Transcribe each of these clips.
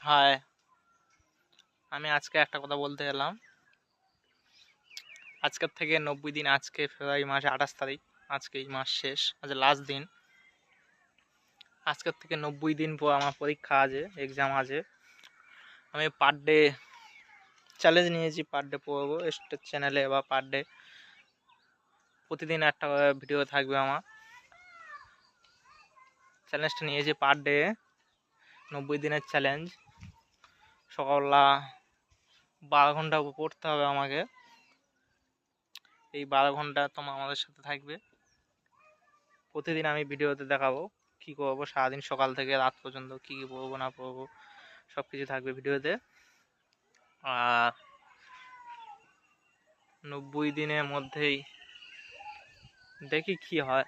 High, আমি আজকে একটা কথা বলতে এলাম। আজকের থেকে 90 দিন, আজকে ফেব্রুয়ারি মাসে 28 তারিখ, আজকে এই মাস শেষ, আজ লাস্ট দিন। আজকের থেকে 90 দিন পর আমার পরীক্ষা আছে, এক্সাম আছে। আমি পার ডে চ্যালেঞ্জ নিয়েছি, পার ডে পড়বো স্টেট চ্যানেলে, বা পার ডে প্রতিদিন একটা ভিডিও থাকবে আমার। চ্যালেঞ্জটা নিয়েছি পার ডে 90 দিনের চ্যালেঞ্জ। সকালবেলা 12 ঘন্টা পড়তে হবে আমাকে। এই 12 ঘন্টা তোমার আমাদের সাথে থাকবে। প্রতিদিন আমি ভিডিওতে দেখাবো কি করবো সারাদিন, সকাল থেকে রাত পর্যন্ত কি কি পড়বো না পড়বো সব কিছু থাকবে ভিডিওতে। আর 90 দিনের মধ্যেই দেখি কি হয়,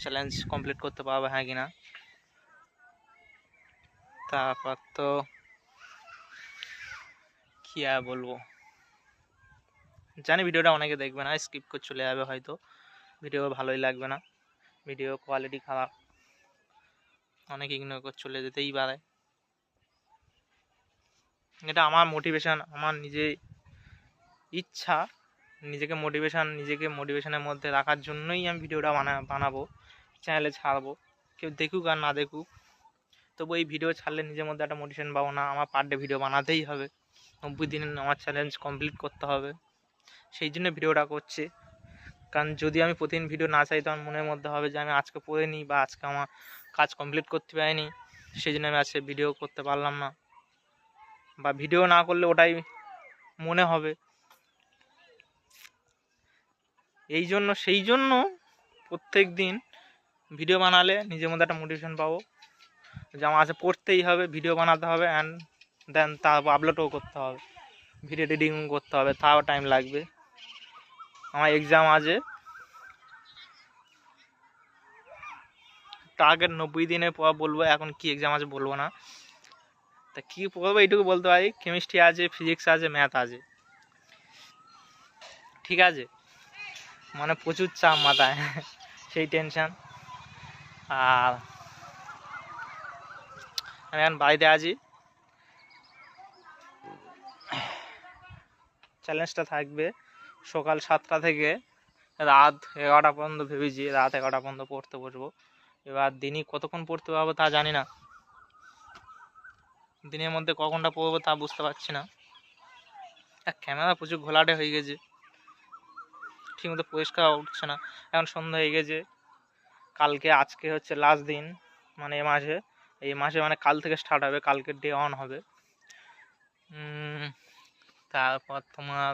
চ্যালেঞ্জ কমপ্লিট করতে পারবো হ্যাঁ কিনা। তারপর তো কি আর বলবো, জানি ভিডিওটা অনেকে দেখবে না, স্কিপ করে চলে যাবে, হয়তো ভিডিও ভালোই লাগবে না, ভিডিও কোয়ালিটি খারাপ, অনেকে ইগনোর করে চলে যেতেই পারে। এটা আমার মোটিভেশন, আমার নিজে ইচ্ছা, নিজেকে মোটিভেশনের মধ্যে রাখার জন্যই আমি ভিডিওটা বানাবো, চ্যানেলে ছাড়বো। কেউ দেখুক আর না দেখুক, তবু এই ভিডিও ছাড়লে নিজের মধ্যে একটা মোটিভেশন পাবো না, আমার পার ডে ভিডিও বানাতেই হবে, 90 দিন আমার চ্যালেঞ্জ কমপ্লিট করতে হবে। সেই জন্য ভিডিওটা করছি। কারণ যদি আমি প্রতিদিন ভিডিও না চাই, তখন মনের মধ্যে হবে যে আমি আজকে পড়ে নিই, বা আজকে আমার কাজ কমপ্লিট করতে পারিনি, সেই জন্য আমি আজকে ভিডিও করতে পারলাম না, বা ভিডিও না করলে ওটাই মনে হবে। সেই জন্য প্রত্যেক দিন ভিডিও বানালে নিজের মধ্যে একটা মোটিভেশন পাবো যে আমার আজকে পড়তেই হবে, ভিডিও বানাতে হবে, অ্যান্ড দেন তারপর আপলোডও করতে হবে, ভিডিও এডিটিং করতে হবে, তাও টাইম লাগবে। আমার এক্সাম আছে, টার্গেট 90 দিনের পর বলবো, এখন কি এক্সাম আছে বলবো না। তা কী পড়বো এইটুকু বলতে পারি, কেমিস্ট্রি আছে, ফিজিক্স আছে, ম্যাথ আছে, ঠিক আছে। মানে প্রচুর চাপ মাথায় সেই টেনশান। আর আমি এখন বাড়িতে আছি, চ্যালেঞ্জটা থাকবে সকাল 7টা থেকে রাত 11টা পর্যন্ত। ভেবেছি রাত 11টা পর্যন্ত পড়তে বসবো। এবার দিনই কতক্ষণ পড়তে পারবো তা জানি না, দিনের মধ্যে কখনটা পড়বো তা বুঝতে পারছি না। ক্যামেরা প্রচুর ঘোলাটে হয়ে গেছে, ঠিকমতো পরিষ্কার উঠছে না। এখন সন্ধ্যা হয়ে গেছে, আজকে হচ্ছে লাস্ট দিন, মানে এই মাসে মানে কাল থেকে স্টার্ট হবে, কালকে ডে অন হবে। তারপর তোমার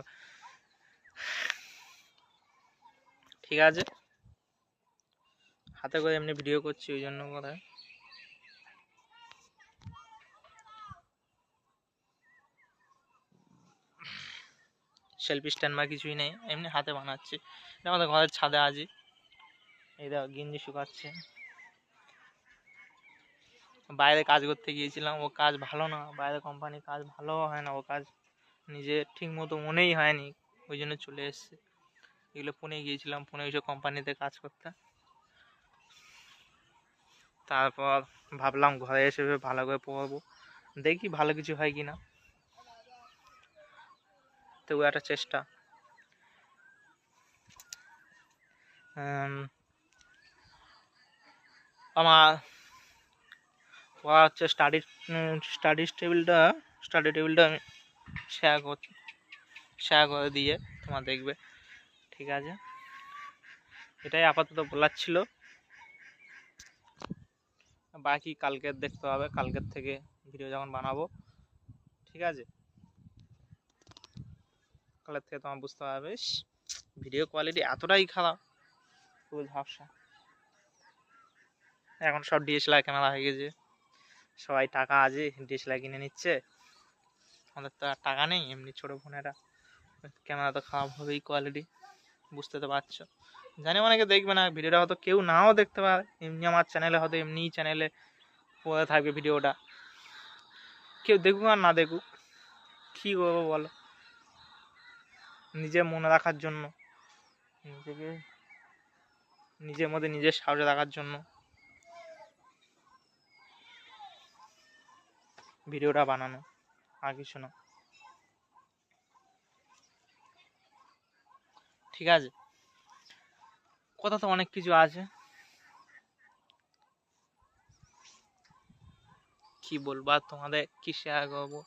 ঠিক আছে, হাতে করে এমনি ভিডিও করছি, ওই জন্য কথা। সেলফি স্ট্যান্ড বা কিছুই নেই, এমনি হাতে বানাচ্ছি। আমাদের ঘরের ছাদে আছি, এই দেখো গেঞ্জি শুকাচ্ছে। বাইরে কাজ করতে গিয়েছিলাম, ও কাজ ভালো না, বাইরে কোম্পানির কাজ ভালো হয় না, ও কাজ নিজে ঠিক মতো মনেই হয়নি, ওই জন্য চলে এসছে। এগুলো পুনে গিয়েছিলাম, পুনে এসে কোম্পানিতে কাজ করতে। তারপর ভাবলাম ঘরে এসে ভালো করে পড়বো, দেখি ভালো কিছু হয় কি না, তবু একটা চেষ্টা। আমার পড়া হচ্ছে স্টাডি টেবিলটা আমি শেয়ার করে দিয়ে তোমার দেখবে, ঠিক আছে। এটাই আপাতত বলার ছিল, বাকি কালকের দেখতে হবে, কালকের থেকে ভিডিও যখন বানাবো, ঠিক আছে, কালের থেকে তোমার বুঝতে পারবে ভিডিও কোয়ালিটি এতটাই খারাপ, খুব ঝাপসা। এখন সব ডিএসএলআর ক্যামেরা হয়ে গেছে, সবাই টাকা আছে ডিএসএলআর কিনে নিচ্ছে, আমাদের তো আর টাকা নেই, এমনি ছোটো ফোনেরা ক্যামেরা তো খারাপ হবেই, কোয়ালিটি বুঝতে তো পারছো। জানি অনেকে দেখবে না ভিডিওটা, হয়তো কেউ নাও দেখতে পারে, এমনি আমার চ্যানেলে হয়তো এমনিই চ্যানেলে পড়ে থাকবে ভিডিওটা, কেউ দেখুক আর না দেখুক, কী করবো বলো, নিজে মনে রাখার জন্য, নিজের মধ্যে নিজের সাহস রাখার জন্য ভিডিওটা বানানো, আর কিছু না। ঠিক আছে, কথা তো অনেক কিছু আছে, কি বলবো আর তোমাদের কি শেয়ার করবো।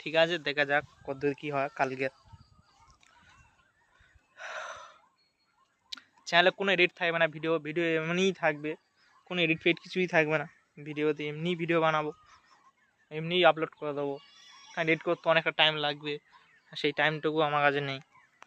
ঠিক আছে, দেখা যাক কতদূর কি হয় কালকে। চ্যানেলে কোনো এডিট থাকবে না, ভিডিও ভিডিও এমনিই থাকবে, কোনো এডিট ফেডিট কিছুই থাকবে না। ভিডিওতে এমনি ভিডিও বানাবো, এমনিই আপলোড করে দেবো। কারণ এডিট করতে অনেকটা টাইম লাগবে, সেই টাইমটুকু আমার কাছে নেই।